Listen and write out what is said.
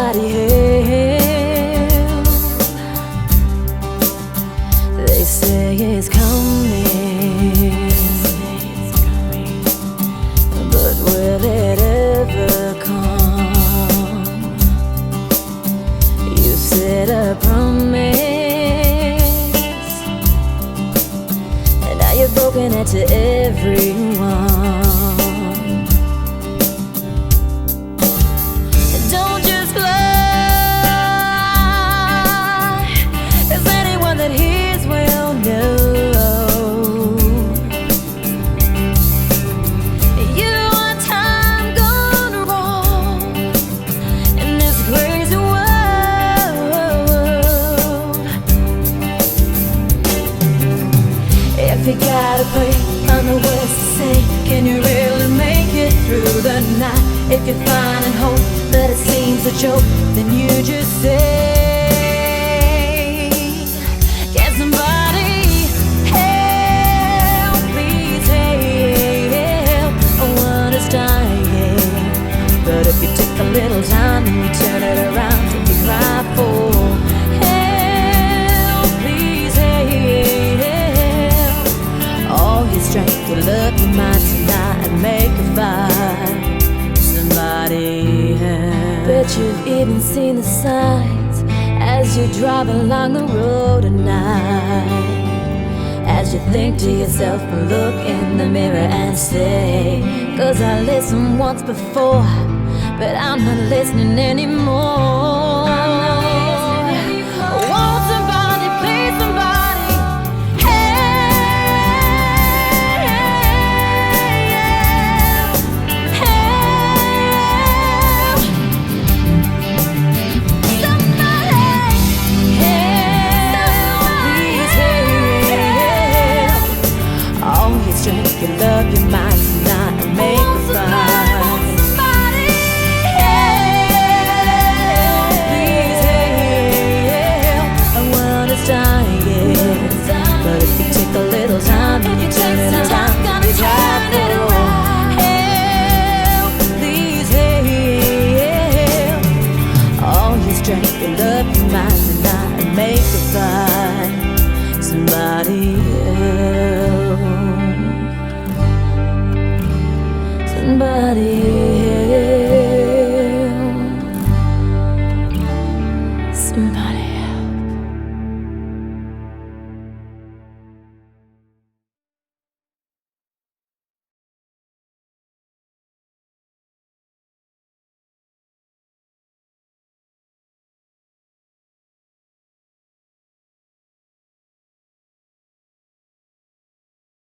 somebody help. They say it's coming, but will it ever come? You said a promise, and now you've broken it to everyone. Don't just fly, 'cause anyone that hears will know. You want time gone wrong in this crazy world. If you gotta pray, find the words to say. Can you really make it through the night? If you're finding hope but it seems a joke, then you just say, can somebody help? Please help. One is dying, but if you take a little time and you turn it around, if you cry for help, please help. All your strength, your love, your mind tonight, and make a fire. Somebody help. Bet you've even seen the signs as you drive along the road at night, as you think to yourself and look in the mirror and say, 'Cause I listened once before, but I'm not listening anymore.